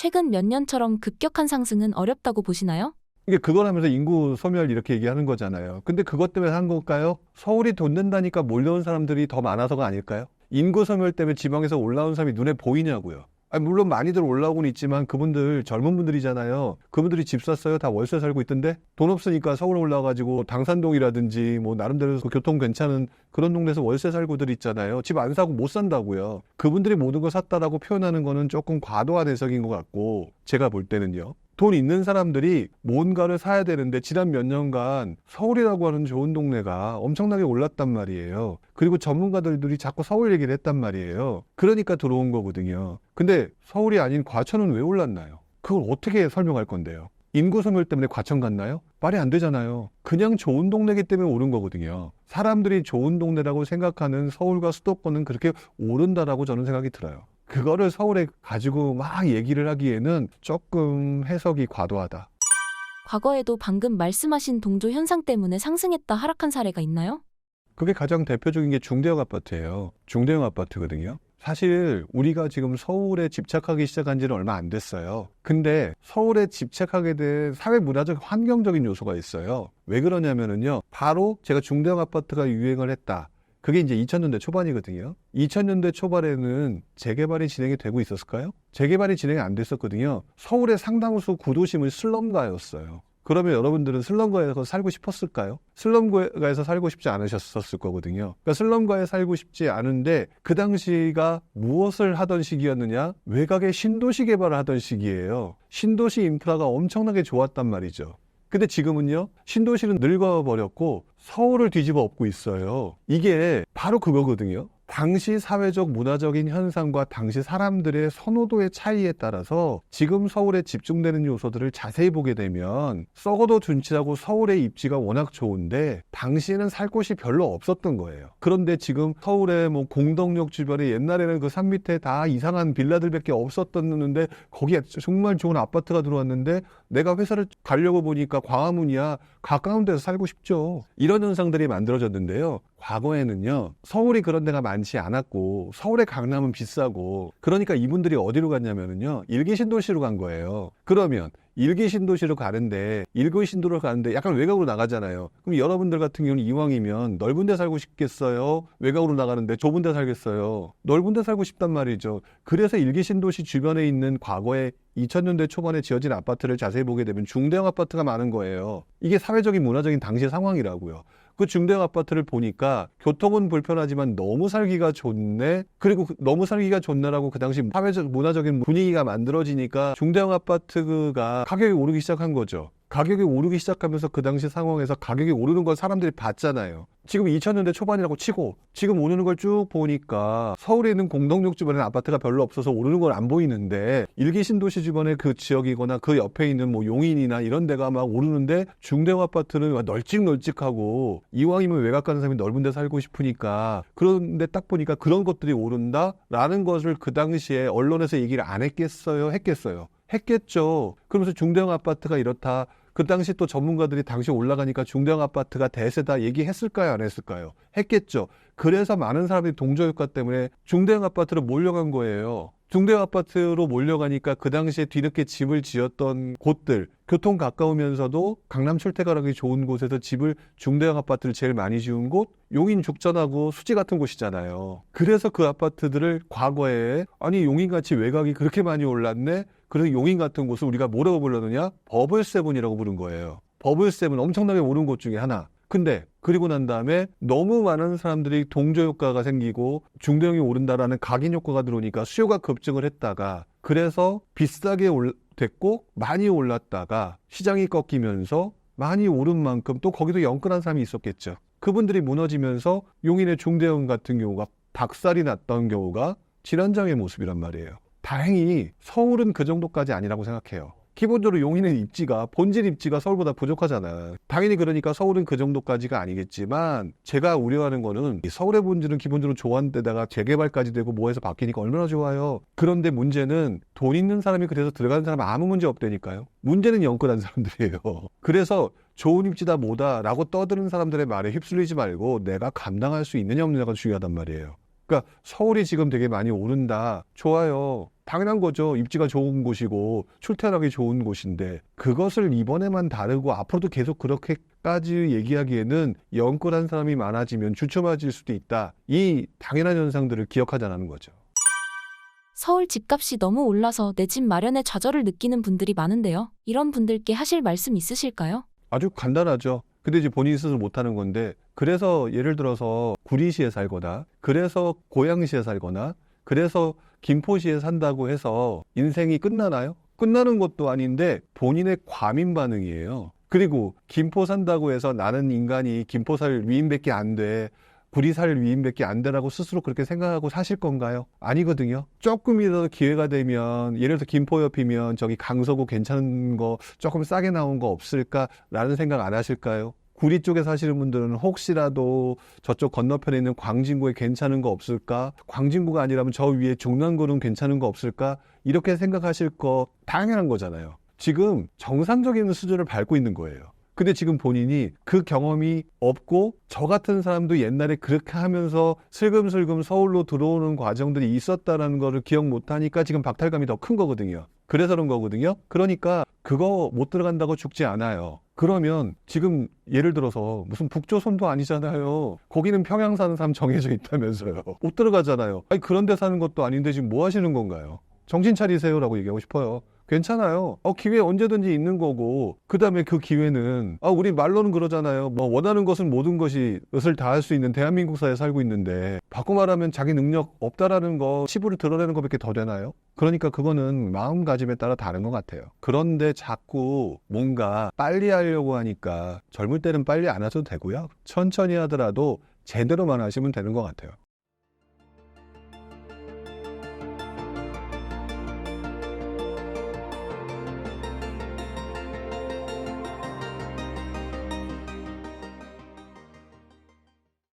최근 몇 년처럼 급격한 상승은 어렵다고 보시나요? 이게 그걸 하면서 인구 소멸 이렇게 얘기하는 거잖아요. 근데 그것 때문에 한 걸까요? 서울이 돈 낸다니까 몰려온 사람들이 더 많아서가 아닐까요? 인구 소멸 때문에 지방에서 올라온 사람이 눈에 보이냐고요. 아니, 물론 많이들 올라오곤 있지만 그분들 젊은 분들이잖아요. 그분들이 집 샀어요? 다 월세 살고 있던데? 돈 없으니까 서울 올라가지고 당산동이라든지 뭐 나름대로 교통 괜찮은 그런 동네에서 월세 살고들 있잖아요. 집 안 사고 못 산다고요. 그분들이 모든 걸 샀다라고 표현하는 거는 조금 과도한 해석인 것 같고, 제가 볼 때는요. 돈 있는 사람들이 뭔가를 사야 되는데 지난 몇 년간 서울이라고 하는 좋은 동네가 엄청나게 올랐단 말이에요. 그리고 전문가들이 자꾸 서울 얘기를 했단 말이에요. 그러니까 들어온 거거든요. 근데 서울이 아닌 과천은 왜 올랐나요? 그걸 어떻게 설명할 건데요? 인구 소멸 때문에 과천 갔나요? 말이 안 되잖아요. 그냥 좋은 동네이기 때문에 오른 거거든요. 사람들이 좋은 동네라고 생각하는 서울과 수도권은 그렇게 오른다라고 저는 생각이 들어요. 그거를 서울에 가지고 막 얘기를 하기에는 조금 해석이 과도하다. 과거에도 방금 말씀하신 동조 현상 때문에 상승했다 하락한 사례가 있나요? 그게 가장 대표적인 게 중대형 아파트예요. 중대형 아파트거든요. 사실 우리가 지금 서울에 집착하기 시작한 지는 얼마 안 됐어요. 근데 서울에 집착하게 된 사회문화적 환경적인 요소가 있어요. 왜 그러냐면은요. 바로 제가 중대형 아파트가 유행을 했다. 그게 이제 2000년대 초반이거든요. 2000년대 초반에는 재개발이 진행이 되고 있었을까요? 재개발이 진행이 안 됐었거든요. 서울의 상당수 구도심은 슬럼가였어요. 그러면 여러분들은 슬럼가에서 살고 싶었을까요? 슬럼가에서 살고 싶지 않으셨을 거거든요. 그러니까 슬럼가에 살고 싶지 않은데 그 당시가 무엇을 하던 시기였느냐? 외곽에 신도시 개발을 하던 시기예요. 신도시 인프라가 엄청나게 좋았단 말이죠. 근데 지금은요, 신도시는 늙어버렸고 서울을 뒤집어 엎고 있어요. 이게 바로 그거거든요. 당시 사회적 문화적인 현상과 당시 사람들의 선호도의 차이에 따라서 지금 서울에 집중되는 요소들을 자세히 보게 되면 썩어도 둔치하고 서울의 입지가 워낙 좋은데 당시에는 살 곳이 별로 없었던 거예요. 그런데 지금 서울의 뭐 공덕역 주변에 옛날에는 그 산 밑에 다 이상한 빌라들밖에 없었던데 거기에 정말 좋은 아파트가 들어왔는데 내가 회사를 가려고 보니까 광화문이야. 가까운 데서 살고 싶죠. 이런 현상들이 만들어졌는데요. 과거에는요, 서울이 그런 데가 많지 않았고 서울의 강남은 비싸고 그러니까 이분들이 어디로 갔냐면요, 일기 신도시로 간 거예요. 그러면 일기 신도시로 가는데 약간 외곽으로 나가잖아요. 그럼 여러분들 같은 경우는 이왕이면 넓은 데 살고 싶겠어요? 외곽으로 나가는데 좁은 데 살겠어요? 넓은 데 살고 싶단 말이죠. 그래서 일기 신도시 주변에 있는 과거에 2000년대 초반에 지어진 아파트를 자세히 보게 되면 중대형 아파트가 많은 거예요. 이게 사회적인 문화적인 당시 상황이라고요. 그 중대형 아파트를 보니까 교통은 불편하지만 너무 살기가 좋네. 그리고 너무 살기가 좋네라고 그 당시 사회적 문화적인 분위기가 만들어지니까 중대형 아파트가 가격이 오르기 시작한 거죠. 가격이 오르기 시작하면서 그 당시 상황에서 가격이 오르는 걸 사람들이 봤잖아요. 지금 2000년대 초반이라고 치고 지금 오르는 걸 쭉 보니까 서울에 있는 공덕역 주변에 아파트가 별로 없어서 오르는 걸 안 보이는데 일기 신도시 주변의 그 지역이거나 그 옆에 있는 뭐 용인이나 이런 데가 막 오르는데 중대형 아파트는 널찍널찍하고 이왕이면 외곽 가는 사람이 넓은 데 살고 싶으니까 그런데 딱 보니까 그런 것들이 오른다라는 것을 그 당시에 언론에서 얘기를 안 했겠어요? 했겠죠. 그러면서 중대형 아파트가 이렇다. 그 당시 또 전문가들이 당시 올라가니까 중대형 아파트가 대세다 얘기했을까요? 안 했을까요? 했겠죠. 그래서 많은 사람들이 동조효과 때문에 중대형 아파트로 몰려간 거예요. 중대형 아파트로 몰려가니까 그 당시에 뒤늦게 집을 지었던 곳들, 교통 가까우면서도 강남 출퇴근하기 좋은 곳에서 중대형 아파트를 제일 많이 지은 곳, 용인 죽전하고 수지 같은 곳이잖아요. 그래서 그 아파트들을 과거에 아니 용인같이 외곽이 그렇게 많이 올랐네? 그래서 용인 같은 곳을 우리가 뭐라고 불렀느냐? 버블세븐이라고 부른 거예요. 버블세븐 엄청나게 오른 곳 중에 하나. 근데 그리고 난 다음에 너무 많은 사람들이 동조효과가 생기고 중대형이 오른다라는 각인 효과가 들어오니까 수요가 급증을 했다가 그래서 비싸게 됐고 많이 올랐다가 시장이 꺾이면서 많이 오른 만큼 또 거기도 영끌한 사람이 있었겠죠. 그분들이 무너지면서 용인의 중대형 같은 경우가 박살이 났던 경우가 지난장의 모습이란 말이에요. 다행히 서울은 그 정도까지 아니라고 생각해요. 기본적으로 용인의 본질 입지가 서울보다 부족하잖아. 당연히 그러니까 서울은 그 정도까지가 아니겠지만 제가 우려하는 거는 서울의 본질은 기본적으로 좋은 데다가 재개발까지 되고 뭐해서 바뀌니까 얼마나 좋아요. 그런데 문제는 돈 있는 사람이 그래서 들어가는 사람은 아무 문제 없다니까요. 문제는 영끌한 사람들이에요. 그래서 좋은 입지다 뭐다 라고 떠드는 사람들의 말에 휩쓸리지 말고 내가 감당할 수 있느냐 없느냐가 중요하단 말이에요. 그러니까 서울이 지금 되게 많이 오른다. 좋아요. 당연한 거죠. 입지가 좋은 곳이고 출퇴근하기 좋은 곳인데 그것을 이번에만 다르고 앞으로도 계속 그렇게까지 얘기하기에는 영끌한 사람이 많아지면 주춤해질 수도 있다. 이 당연한 현상들을 기억하자는 거죠. 서울 집값이 너무 올라서 내 집 마련에 좌절을 느끼는 분들이 많은데요. 이런 분들께 하실 말씀 있으실까요? 아주 간단하죠. 근데 이제 본인이 스스로 못하는 건데 그래서 예를 들어서 구리시에 살거나 그래서 고양시에 살거나 그래서 김포시에 산다고 해서 인생이 끝나나요? 끝나는 것도 아닌데 본인의 과민 반응이에요. 그리고 김포 산다고 해서 나는 인간이 김포 살 위인밖에 안 돼. 구리 살 위인밖에 안 되라고 스스로 그렇게 생각하고 사실 건가요? 아니거든요. 조금이라도 기회가 되면 예를 들어서 김포 옆이면 저기 강서구 괜찮은 거 조금 싸게 나온 거 없을까라는 생각 안 하실까요? 구리 쪽에 사시는 분들은 혹시라도 저쪽 건너편에 있는 광진구에 괜찮은 거 없을까? 광진구가 아니라면 저 위에 종남구는 괜찮은 거 없을까? 이렇게 생각하실 거 당연한 거잖아요. 지금 정상적인 수준을 밟고 있는 거예요. 근데 지금 본인이 그 경험이 없고 저 같은 사람도 옛날에 그렇게 하면서 슬금슬금 서울로 들어오는 과정들이 있었다는 거를 기억 못하니까 지금 박탈감이 더 큰 거거든요. 그래서 그런 거거든요. 그러니까 그거 못 들어간다고 죽지 않아요. 그러면 지금 예를 들어서 무슨 북조선도 아니잖아요. 거기는 평양 사는 사람 정해져 있다면서요. 못 들어가잖아요. 아니 그런 데 사는 것도 아닌데 지금 뭐 하시는 건가요? 정신 차리세요라고 얘기하고 싶어요. 괜찮아요. 기회 언제든지 있는 거고 그 다음에 그 기회는 우리 말로는 그러잖아요. 뭐 원하는 것은 모든 것이 것을 다 할 수 있는 대한민국 사회에 살고 있는데 바꿔 말하면 자기 능력 없다라는 거 치부를 드러내는 것밖에 더 되나요? 그러니까 그거는 마음가짐에 따라 다른 것 같아요. 그런데 자꾸 뭔가 빨리 하려고 하니까 젊을 때는 빨리 안 하셔도 되고요. 천천히 하더라도 제대로만 하시면 되는 것 같아요.